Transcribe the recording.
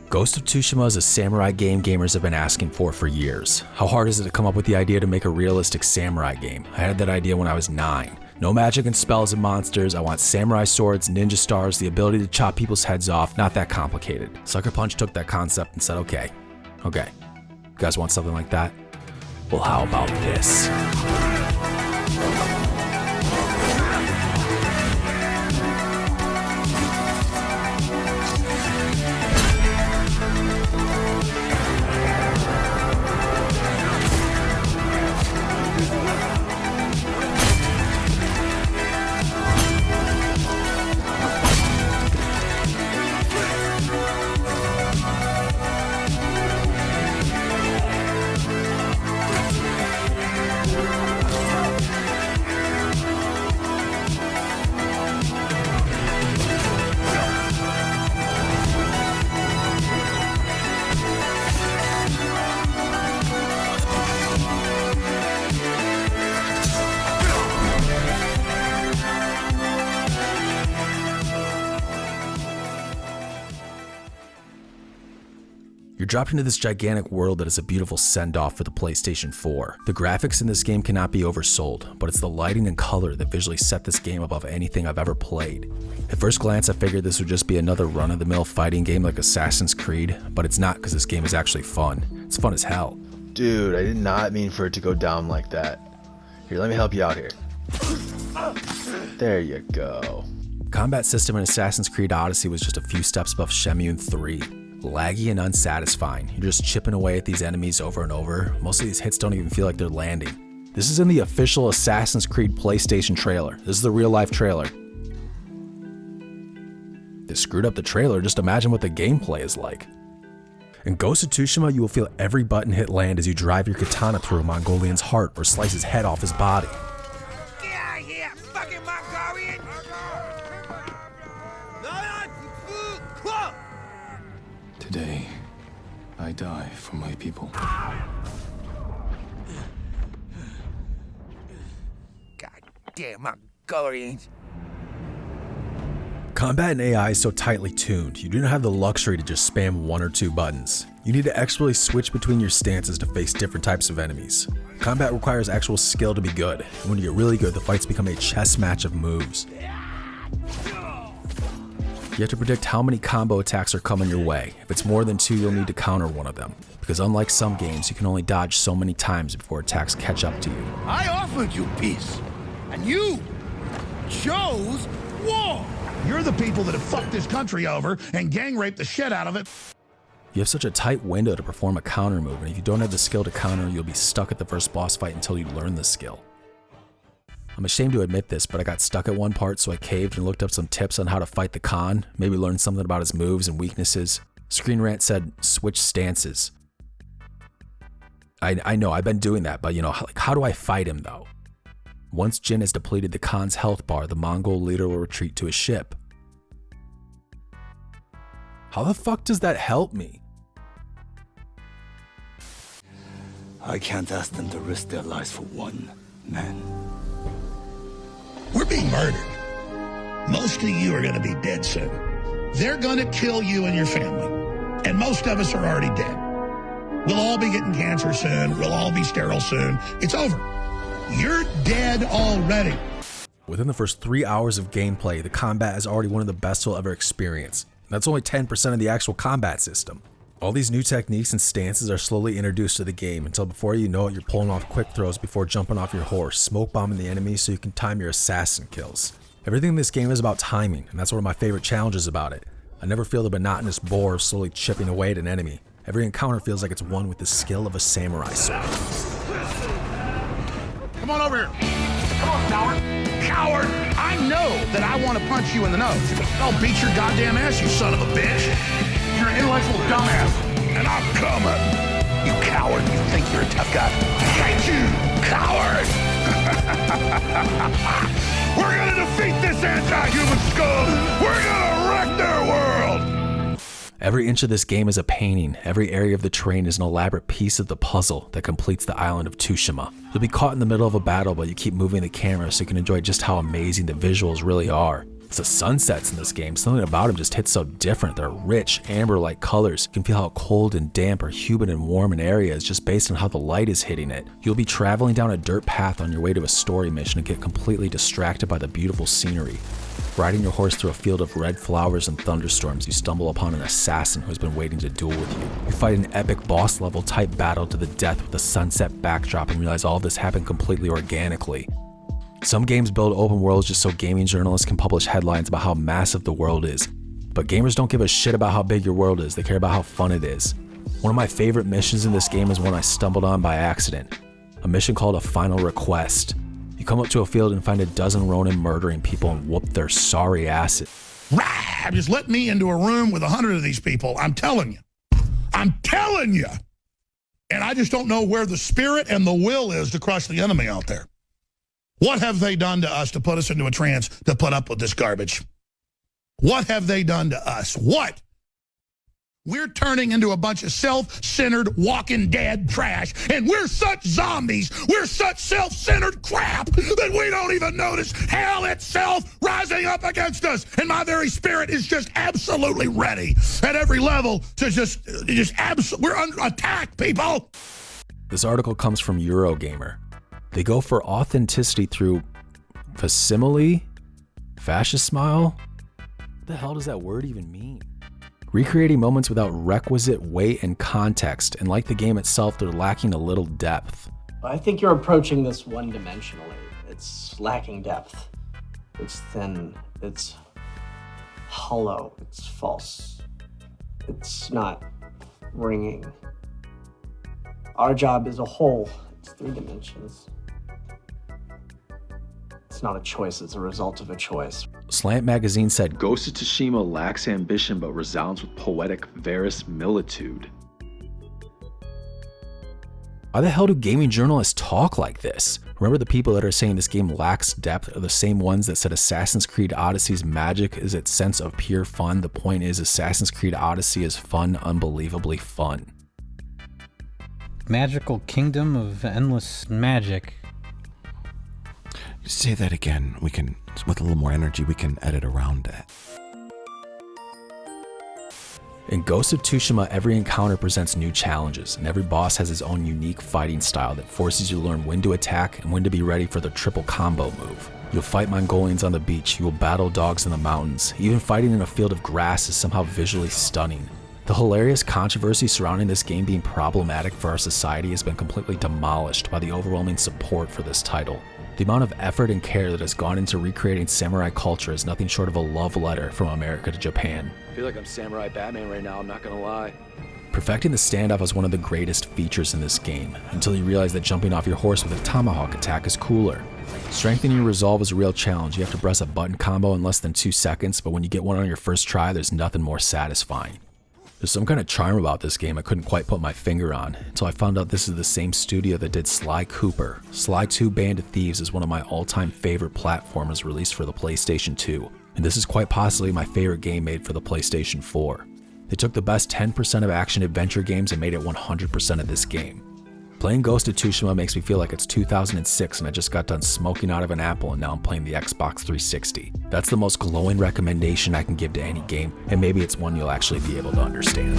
Ghost of Tsushima is a samurai game gamers have been asking for years. How hard is it to come up with the idea to make a realistic samurai game? I had that idea when I was 9. No magic and spells and monsters, I want samurai swords, ninja stars, the ability to chop people's heads off, not that complicated. Sucker Punch took that concept and said, okay, you guys want something like that? Well, how about this? You're dropped into this gigantic world that is a beautiful send-off for the PlayStation 4. The graphics in this game cannot be oversold, but it's the lighting and color that visually set this game above anything I've ever played. At first glance, I figured this would just be another run-of-the-mill fighting game like Assassin's Creed, but it's not because this game is actually fun. It's fun as hell. Dude, I did not mean for it to go down like that. Here, let me help you out here. There you go. Combat system in Assassin's Creed Odyssey was just a few steps above Shenmue 3. Laggy and unsatisfying. You're just chipping away at these enemies over and over. Most of these hits don't even feel like they're landing. This is in the official Assassin's Creed PlayStation trailer. This is the real life trailer. They screwed up the trailer, just imagine what the gameplay is like. In Ghost of Tsushima, you will feel every button hit land as you drive your katana through a Mongolian's heart or slice his head off his body. Get out of here, fucking Mongolian! Today, I die for my people. Goddamn Mongolians. Combat and AI is so tightly tuned, you do not have the luxury to just spam 1 or 2 buttons. You need to expertly switch between your stances to face different types of enemies. Combat requires actual skill to be good, and when you get really good, the fights become a chess match of moves. You have to predict how many combo attacks are coming your way. If it's more than 2, you'll need to counter one of them. Because unlike some games, you can only dodge so many times before attacks catch up to you. I offered you peace, and you chose war! You're the people that have fucked this country over and gang raped the shit out of it. You have such a tight window to perform a counter move, and if you don't have the skill to counter, you'll be stuck at the first boss fight until you learn the skill. I'm ashamed to admit this, but I got stuck at one part, so I caved and looked up some tips on how to fight the Khan, maybe learn something about his moves and weaknesses. Screen Rant said, switch stances. I know, I've been doing that, but how do I fight him though? Once Jin has depleted the Khan's health bar, the Mongol leader will retreat to his ship. How the fuck does that help me? I can't ask them to risk their lives for one man. We're being murdered. Most of you are going to be dead soon. They're going to kill you and your family. And most of us are already dead. We'll all be getting cancer soon. We'll all be sterile soon. It's over. You're dead already. Within the first 3 hours of gameplay, the combat is already one of the best you'll ever experience. That's only 10% of the actual combat system. All these new techniques and stances are slowly introduced to the game until before you know it, you're pulling off quick throws before jumping off your horse, smoke bombing the enemy so you can time your assassin kills. Everything in this game is about timing, and that's one of my favorite challenges about it. I never feel the monotonous bore of slowly chipping away at an enemy. Every encounter feels like it's won with the skill of a samurai sword. Come on over here. Come on, coward. Coward! I know that I want to punch you in the nose. I'll beat your goddamn ass, you son of a bitch. You're an intellectual dumbass. And I'm coming. You coward. You think you're a tough guy. Get you, coward! We're gonna defeat this anti-human scum! We're gonna wreck their world! Every inch of this game is a painting. Every area of the terrain is an elaborate piece of the puzzle that completes the island of Tsushima. You'll be caught in the middle of a battle, but you keep moving the camera so you can enjoy just how amazing the visuals really are. It's the sunsets in this game. Something about them just hits so different. They're rich, amber-like colors. You can feel how cold and damp or humid and warm an area is just based on how the light is hitting it. You'll be traveling down a dirt path on your way to a story mission and get completely distracted by the beautiful scenery. Riding your horse through a field of red flowers and thunderstorms, you stumble upon an assassin who has been waiting to duel with you. You fight an epic boss level type battle to the death with a sunset backdrop and realize all this happened completely organically. Some games build open worlds just so gaming journalists can publish headlines about how massive the world is. But gamers don't give a shit about how big your world is, they care about how fun it is. One of my favorite missions in this game is one I stumbled on by accident. A mission called A Final Request. You come up to a field and find a dozen Ronin murdering people and whoop their sorry asses. Rah! Just let me into a room with 100 of these people. I'm telling you. I'm telling you. And I just don't know where the spirit and the will is to crush the enemy out there. What have they done to us to put us into a trance to put up with this garbage? What have they done to us? What? We're turning into a bunch of self-centered, walking dead trash, and we're such zombies, we're such self-centered crap that we don't even notice hell itself rising up against us. And my very spirit is just absolutely ready at every level to we're under attack, people. This article comes from Eurogamer. They go for authenticity through facsimile? Fascist smile? What the hell does that word even mean? Recreating moments without requisite weight and context, and like the game itself, they're lacking a little depth. I think you're approaching this one-dimensionally. It's lacking depth. It's thin. It's hollow. It's false. It's not ringing. Our job is a whole. It's 3 dimensions. It's not a choice, it's a result of a choice. Slant Magazine said, Ghost of Tsushima lacks ambition but resounds with poetic verisimilitude. Why the hell do gaming journalists talk like this? Remember, the people that are saying this game lacks depth are the same ones that said Assassin's Creed Odyssey's magic is its sense of pure fun. The point is, Assassin's Creed Odyssey is fun, unbelievably fun. Magical kingdom of endless magic. Say that again. We can, with a little more energy, we can edit around that. In Ghost of Tsushima, every encounter presents new challenges, and every boss has his own unique fighting style that forces you to learn when to attack and when to be ready for the triple combo move. You'll fight Mongolians on the beach, you will battle dogs in the mountains. Even fighting in a field of grass is somehow visually stunning. The hilarious controversy surrounding this game being problematic for our society has been completely demolished by the overwhelming support for this title. The amount of effort and care that has gone into recreating samurai culture is nothing short of a love letter from America to Japan. I feel like I'm Samurai Batman right now, I'm not gonna lie. Perfecting the standoff is one of the greatest features in this game, until you realize that jumping off your horse with a tomahawk attack is cooler. Strengthening your resolve is a real challenge. You have to press a button combo in less than 2 seconds, but when you get one on your first try, there's nothing more satisfying. There's some kind of charm about this game I couldn't quite put my finger on, until I found out this is the same studio that did Sly Cooper. Sly 2 Band of Thieves is one of my all-time favorite platformers released for the PlayStation 2, and this is quite possibly my favorite game made for the PlayStation 4. They took the best 10% of action-adventure games and made it 100% of this game. Playing Ghost of Tsushima makes me feel like it's 2006 and I just got done smoking out of an apple and now I'm playing the Xbox 360. That's the most glowing recommendation I can give to any game, and maybe it's one you'll actually be able to understand.